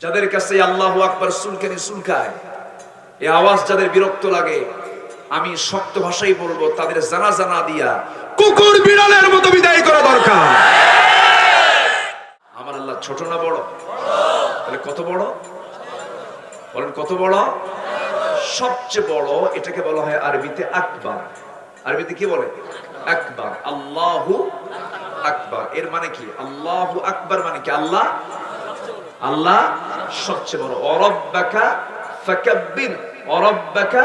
যাদের কাছে আল্লাহু আকবার সুলকানি সুলকায়, এই আওয়াজ যাদের বিরক্ত লাগে, আমি শক্ত ভাষায় বলবো তাদের জানাজা না দিয়া কুকুর বিড়ালের মতো বিদায় করা দরকার। আমার আল্লাহ ছোট না বড়? তাহলে কত বড় বলেন? কত বড়? সবচেয়ে বড়। এটাকে বলা হয় আরবিতে আকবার। আরবিতে কি বলে? আকবার। আল্লাহু আকবার এর মানে কি? আল্লাহু আকবার মানে কি? আল্লাহ আল্লাহ সবচেয়ে বড়। ওয়ারাব্বাকা ফাকাব্বির, ওয়ারাব্বাকা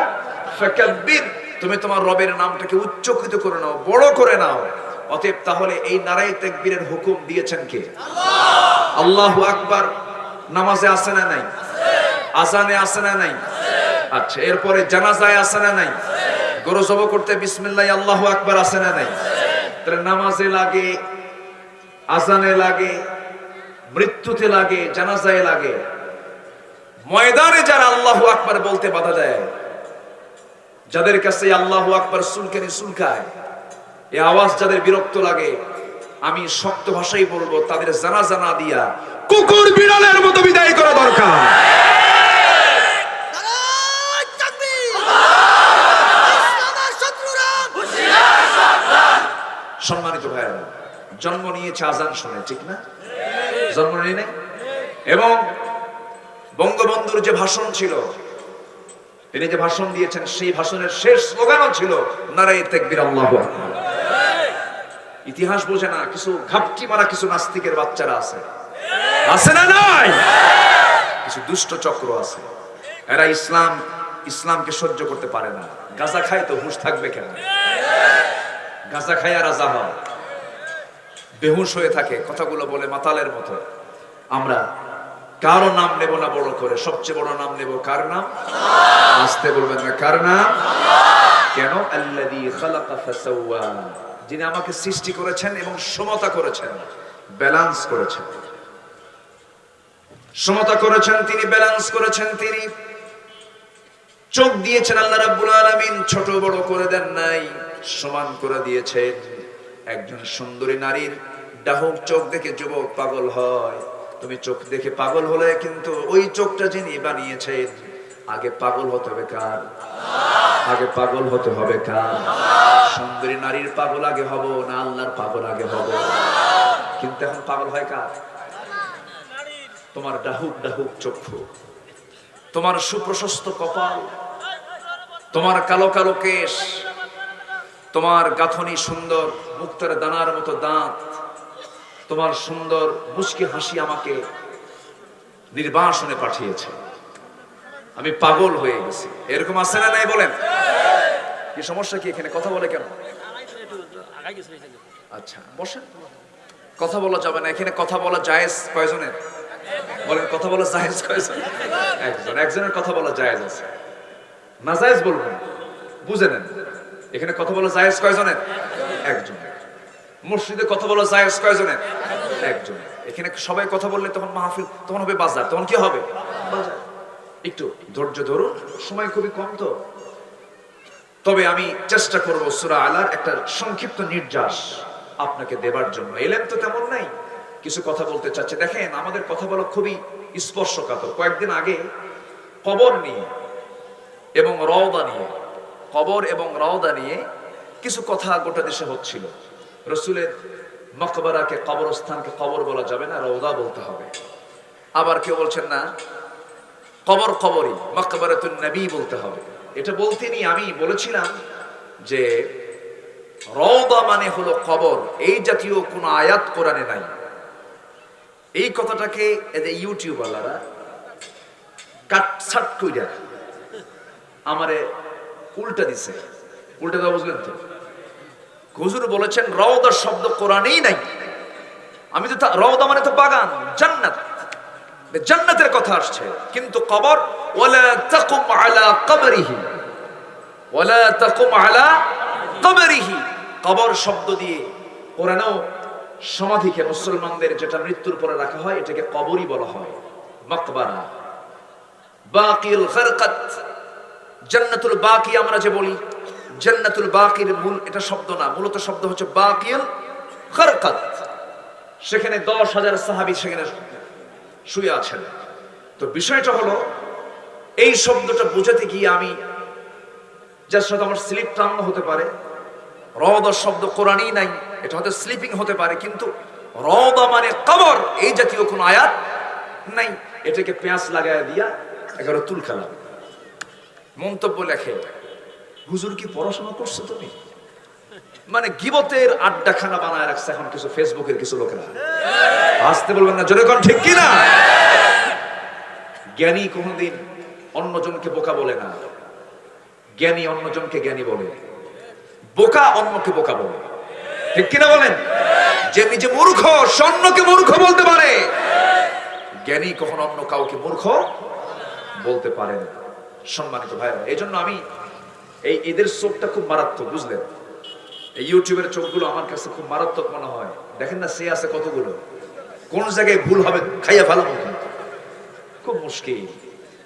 ফাকাব্বির। তুমি তোমার রবের নামটাকে উচ্চকিত করে নাও, বড় করে নাও। অতএব তাহলে এই নারায়ে তাকবীরের হুকুম দিয়েছেন কে? আল্লাহ। আল্লাহু আকবার নামাজে আছে না নাই? আজানে আছে না নাই? আচ্ছা, এরপরে জানাজায় আছে না নাই? গরু জব করতে বিসমিল্লাহ আল্লাহু আকবার আছে না নাই? তাহলে নামাজে লাগে, আজানে লাগে, মৃত্যুতে লাগে, জানাজায় লাগে। ময়দানে যারা আল্লাহু আকবার বলতে বাধা দেয়, যাদের কাছে আল্লাহু আকবার সুলকানি সুলকায়, এই আওয়াজ যাদের বিরক্ত লাগে, আমি শক্ত ভাষায় বলবো তাদের জানাজা না দিয়া কুকুর বিড়ালের মতো বিদায় করা দরকার। সম্মানিত ভাইরা, জন্ম নিয়েছে আজান শুনে, ঠিক না? জন্ম নিয়ে নেই। এবং বঙ্গবন্ধুর যে ভাষণ ছিল, তিনি যে ভাষণ দিয়েছেন, সেই ভাষণের শেষ স্লোগানও ছিল নারায়ে তাকবীর আল্লাহু আকবার। ইতিহাস বোঝে না, কিছু ঘাপটি মারা কিছু নাস্তিকের বাচ্চারা আছে, আছে না নাই? কিছু দুষ্ট চক্র আছে, এরা ইসলামকে সহ্য করতে পারে না। গাঁজা খায় তো হুঁশ থাকবে কেন? গাঁজা খায় আর রাজা হয়, বেহুশ হয়ে থাকে, কথাগুলো বলে মাতালের মতো। আমরা কারো নাম নেব না বড় করে, সবচেয়ে বড় নাম নেব কার নাম? আসতে বলবেন না, কার নাম? কেন? আল্লাযী খালাকা ফাসাওয়া, যিনি আমাকে সৃষ্টি করেছেন এবং সমতা করেছেন, ব্যালেন্স করেছেন। সমতা করেছেন তিনি, ব্যালেন্স করেছেন তিনি। চোখ দিয়েছেন আল্লাহ রাব্বুল আলামিন, ছোট বড় করে দেন নাই, সমান করে দিয়েছেন। একজন সুন্দরী নারীর ডাহক চোখ দেখে যুবক পাগল হয়। তুমি চোখ দেখে পাগল হলে কিন্তু ওই চোখটা যিনি বানিয়েছেন, আগে পাগল হতে হবে কার? আগে পাগল হতে হবে কার? সুন্দরী নারীর পাগল আগে হব না আল্লাহর পাগল আগে হব? কিন্তু এখন পাগল হয় কার? তোমার ডাহুক ডাহুক চক্ষু, তোমার সুপ্রশস্ত কপাল, তোমার কালো কালো কেশ, তোমার গাঁথনি সুন্দর, মুক্তার দানার মতো দাঁত, তোমার সুন্দর মুচকি হাসি আমাকে নির্বাসনে পাঠিয়েছে। আমি পাগল হয়ে গেছি। এরকম আছে না নাই বলেন? কি সমস্যা কি? এখানে কথা বলে কেন? আচ্ছা বসেন। কথা বলা যাবে না এখানে? কথা বলা জায়েজ কয়জনের? বলেন, কথা বলা জায়েজ কয়জন? একজন। একজনের কথা বলা জায়েজ আছে, না জায়েজ বলবেন, বুঝে নেন। এখানে কথা বলা জায়েজ কয়জনের? একজন। মসজিদে কথা বলা জায়েজ কয়জনের? একজন। এখানে সবাই কথা বললে তখন মাহফিল, তখন হবে বাজার। তখন কি হবে? বাজার। একটু ধৈর্য ধরুন, সময় খুবই কম তো। তবে আমি চেষ্টা করব সূরা আলার একটা সংক্ষিপ্ত নির্যাস আপনাকে দেবার জন্য। এলেম তো তেমন নাই, কিছু কথা বলতে চাচ্ছে। দেখেন, আমাদের কথা বলা খুবই স্পর্শকাতর। কয়েকদিন আগে কবর নিয়ে এবং রওদা নিয়ে, কবর এবং রওদা নিয়ে কিছু কথা গোটা দেশে হচ্ছিল। রাসূলের মকবরাকে, কবরস্থানকে কবর বলা যাবে না, রওদা বলতে হবে। আবার কেউ বলছেন না, কবর কবরই, মকবরাতুন নবী বলতে হবে। এটা বলতে নিয়ে আমি বলেছিলাম যে রওদা মানে হলো কবর, এই জাতীয় কোনো আয়াত কোরআনে নাই। এই কথাটাকে এদের ইউটিউবাররা কাটছাট কইরা আমারে উল্টা দিছে। উল্টা দেওয়া বুঝলেন তো? হুজুর বলেছেন রওদা শব্দ কোরআনেই নাই। আমি তো রওদা মানে তো বাগান, জান্নাত, জান্নাতের কথা আসছে। কিন্তু কবর, ওয়ালা তাকুম আলা কবরিহি, ওয়ালা তাকুম আলা কবরিহি, কবর শব্দ দিয়ে কোরআনেও সমাধিকে, মুসলমানদের যেটা মৃত্যুর পরে রাখা হয়, এটাকে কবরই বলা হয়, মাকবারা। বাকিল খারকাত, জান্নাতুল বাকি আমরা যে বলি, জান্নাতুল বাকির মূল এটা শব্দ না, মূলত শব্দ হচ্ছে বাকিল খারকাত। সেখানে 10,000 সাহাবী সেখানে শুয়ে আছেন। তো বিষয়টা হলো এই শব্দটা বোঝাতে গিয়ে আমি যার সাথে আমার স্লিপ টানো হতে পারে, রওদা শব্দ কোরআনই নাই, এটা হয়তো স্লিপিং হতে পারে, কিন্তু রওদা মানে কবর এই জাতীয় কোনো আয়াত নাই। এটাকে পেঁয়াজ লাগায় দিয়া একেবারে তুল খেলাম। মন্তব্য লেখে, হুজুর কি পড়াশোনা করছো তুমি? মানে গিবতের আড্ডাখানা বানায় রাখছে এখন কিছু ফেসবুকের কিছু লোকেরা। আসতে বলবেন না, জোরে কোন ঠিক কিনা? জ্ঞানী কোনদিন অন্যজনকে বোকা বলে না, জ্ঞানী অন্যজনকে জ্ঞানী বলে, বোকা অন্যকে বোকা বলে। ঠিক কিনা বলেন? যে নিজে মূর্খ সে অন্যকে মূর্খ বলতে পারে, জ্ঞানী কখনো অন্য কাউকে মূর্খ বলতে পারে না। সম্মানিত ভাইরা, এই জন্য আমি এই এদের চোখটা খুব মারাত্মক, বুঝলেন? এই ইউটিউবের চোখগুলো আমার কাছে খুব মারাত্মক মনে হয়। দেখেন না, সে আছে কতগুলো, কোন জায়গায় ভুল হবে খাইয়া ভালো, খুব মুশকিল।